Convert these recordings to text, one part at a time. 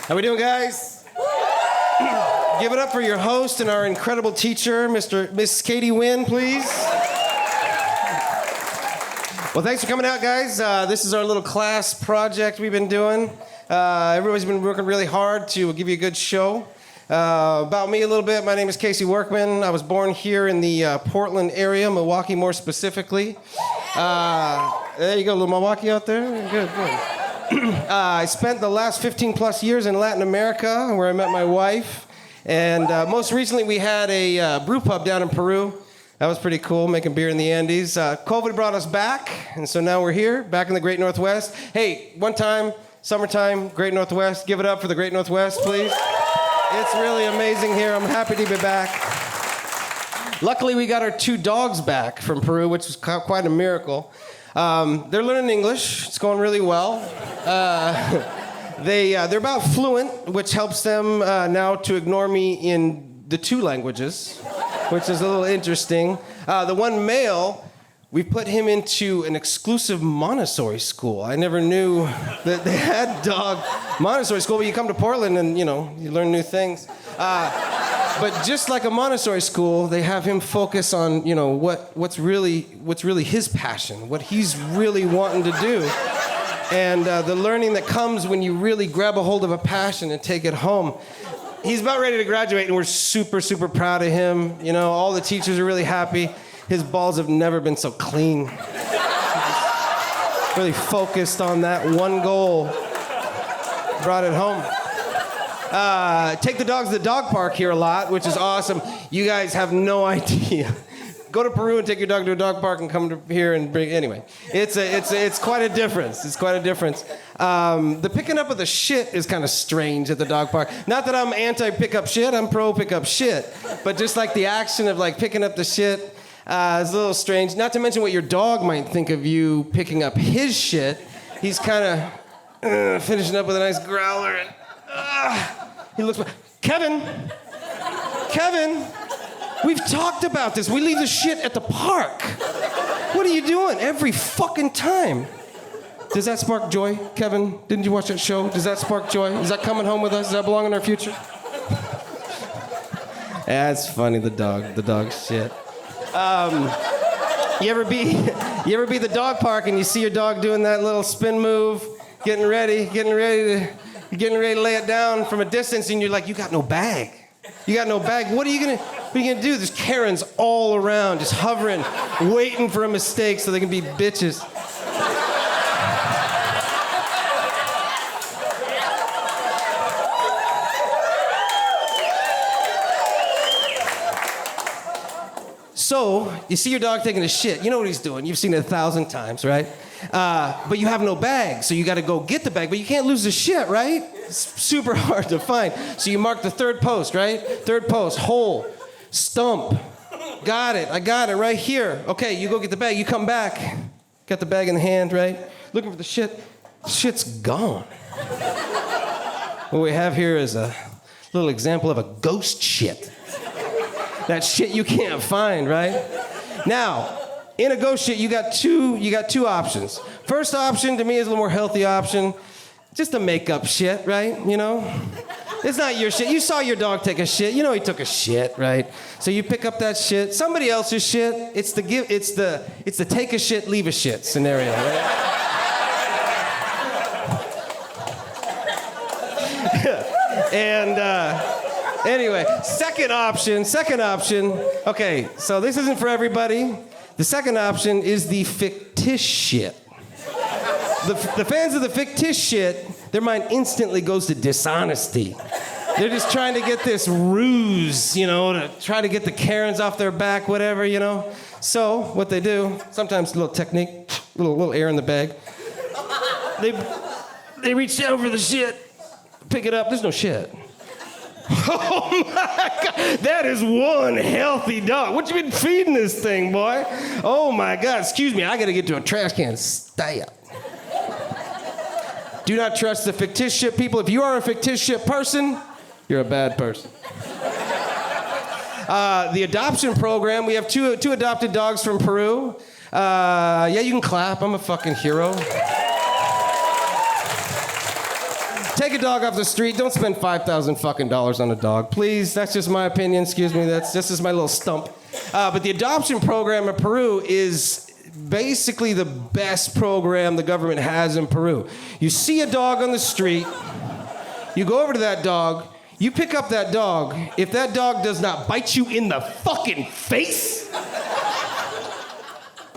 How we doing, guys? Give it up for your host and our incredible teacher, Miss Katie Wynn, please. Well, thanks for coming out, guys. This is our little class project we've been doing. Everybody's been working really hard to give you a good show. About me a little bit, my name is Workman. I was born here in the Portland area, Milwaukee more specifically. There you go, little Milwaukee out there. Good. I spent the last 15 plus years in Latin America, where I met my wife. And most recently, we had a brew pub down in Peru. That was pretty cool, making beer in the Andes. COVID brought us back, and so now we're here, back in the Great Northwest. Hey, one time, summertime, Great Northwest. Give it up for the Great Northwest, please. It's really amazing here. I'm happy to be back. Luckily, we got our 2 dogs back from Peru, which was quite a miracle. They're learning English. It's going really well. They're about fluent, which helps them now to ignore me in the 2 languages, which is a little interesting. The one male, we put him into an exclusive Montessori school. I never knew that they had dog Montessori school, but you come to Portland and, you learn new things. But just like a Montessori school, they have him focus on, what's really his passion, what he's really wanting to do. And the learning that comes when you really grab a hold of a passion and take it home. He's about ready to graduate, and we're super, super proud of him. All the teachers are really happy. His balls have never been so clean. Really focused on that one goal. Brought it home. Take the dogs to the dog park here a lot, which is awesome. You guys have no idea. Go to Peru and take your dog to a dog park and come to here and bring. Anyway, it's quite a difference. It's quite a difference. The picking up of the shit is kind of strange at the dog park. Not that I'm anti pick up shit. I'm pro pick up shit. But just like the action of like picking up the shit is a little strange. Not to mention what your dog might think of you picking up his shit. He's kind of finishing up with a nice growler and. He looks. Kevin, we've talked about this. We leave the shit at the park. What are you doing every fucking time? Does that spark joy, Kevin? Didn't you watch that show? Does that spark joy? Is that coming home with us? Does that belong in our future? That's funny. The dog shit. You ever be at the dog park and you see your dog doing that little spin move, getting ready to lay it down from a distance, and you're like, you got no bag. What are you gonna do? There's Karens all around, just hovering, waiting for a mistake so they can be bitches. So, you see your dog taking a shit. You know what he's doing. You've seen it 1,000 times, right? But you have no bag, so you got to go get the bag. But you can't lose the shit, right? It's super hard to find. So you mark the 3rd post, right? 3rd post, hole, stump. Got it. I got it right here. Okay, you go get the bag. You come back. Got the bag in the hand, right? Looking for the shit. Shit's gone. What we have here is a little example of a ghost shit. That shit you can't find, right? Now, in a ghost shit, you got two options. First option, to me, is a little more healthy option. Just a make-up shit, right? It's not your shit. You saw your dog take a shit. You know he took a shit, right? So you pick up that shit. Somebody else's shit. It's the take a shit, leave a shit scenario, right? And anyway, second option. Okay, so this isn't for everybody. The second option is the fictitious shit. The fans of the fictitious shit, their mind instantly goes to dishonesty. They're just trying to get this ruse, to try to get the Karens off their back, whatever, So what they do, sometimes a little technique, a little air in the bag. They reach down for the shit, pick it up, there's no shit. Oh my God, that is one healthy dog. What you been feeding this thing, boy? Oh my God, excuse me, I gotta get to a trash can. Stay up. Do not trust the fictitious shit people. If you are a fictitious shit person, you're a bad person. The adoption program, we have two adopted dogs from Peru. Yeah, you can clap, I'm a fucking hero. Take a dog off the street. Don't spend $5,000 fucking dollars on a dog, please. That's just my opinion. Excuse me. That's just my little stump. But the adoption program in Peru is basically the best program the government has in Peru. You see a dog on the street, you go over to that dog, you pick up that dog. If that dog does not bite you in the fucking face,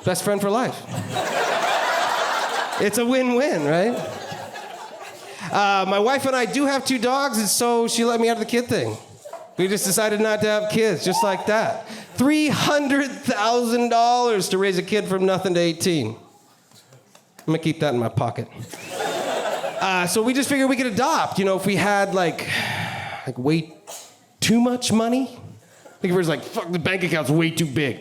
best friend for life. It's a win-win, right? My wife and I do have 2 dogs, and so she let me out of the kid thing. We just decided not to have kids, just like that. $300,000 to raise a kid from nothing to 18. I'm gonna keep that in my pocket. So we just figured we could adopt. You know, if we had like way too much money. Think if it was like, fuck, the bank account's way too big.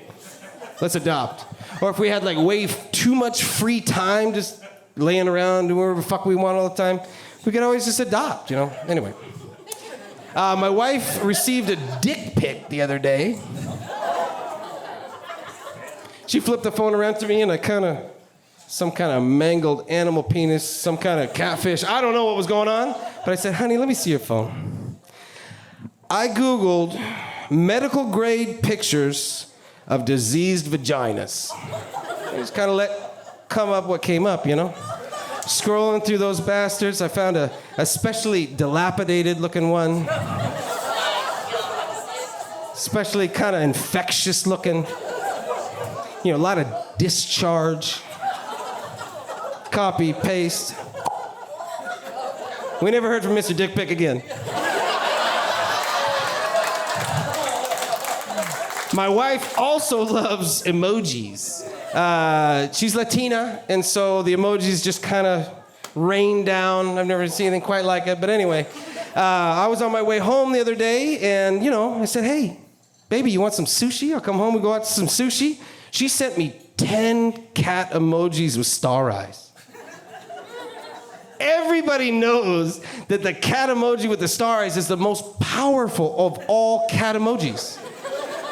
Let's adopt. Or if we had like way too much free time, just laying around doing whatever the fuck we want all the time, we could always just adopt, you know? Anyway. My wife received a dick pic the other day. She flipped the phone around to me and some kind of mangled animal penis, some kind of catfish. I don't know what was going on, but I said, honey, let me see your phone. I Googled medical grade pictures of diseased vaginas. I just kind of come up what came up, you know? Scrolling through those bastards, I found a especially dilapidated looking one. Especially kind of infectious looking. You know, a lot of discharge. Copy, paste. We never heard from Mr. Dick Pic again. My wife also loves emojis. She's Latina, and so the emojis just kind of rain down. I've never seen anything quite like it, but anyway. I was on my way home the other day, and, you know, I said, hey, baby, you want some sushi? I'll come home and go out to some sushi. She sent me 10 cat emojis with star eyes. Everybody knows that the cat emoji with the star eyes is the most powerful of all cat emojis.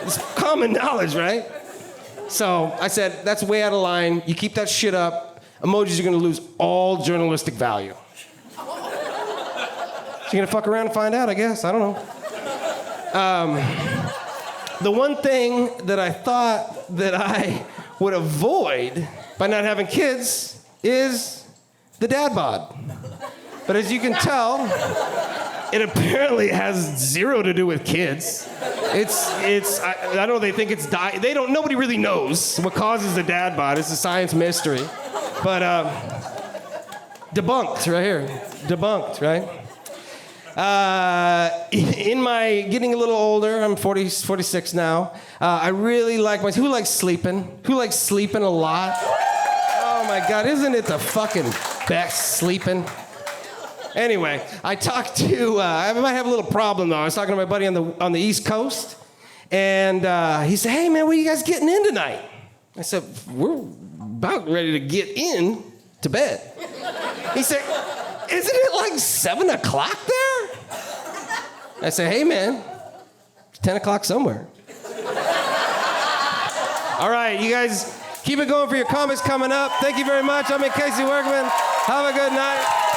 It's common knowledge, right? So I said, that's way out of line. You keep that shit up, emojis are gonna lose all journalistic value. She's gonna fuck around and find out, I guess. I don't know. The one thing that I thought that I would avoid by not having kids is the dad bod. But as you can tell, it apparently has zero to do with kids. I don't know, they think it's nobody really knows what causes the dad bod. It's a science mystery. But debunked right here. Debunked, right? In my getting a little older, I'm 46 now, I really like who likes sleeping? Who likes sleeping a lot? Oh my God, isn't it the fucking best sleeping? Anyway, I talked to, I might have a little problem though. I was talking to my buddy on the East Coast, and he said, hey man, what are you guys getting in tonight? I said, we're about ready to get in to bed. He said, isn't it like 7 o'clock there? I said, hey man, it's 10 o'clock somewhere. All right, you guys keep it going for your comments coming up. Thank you very much. I'm Casey Workman. Have a good night.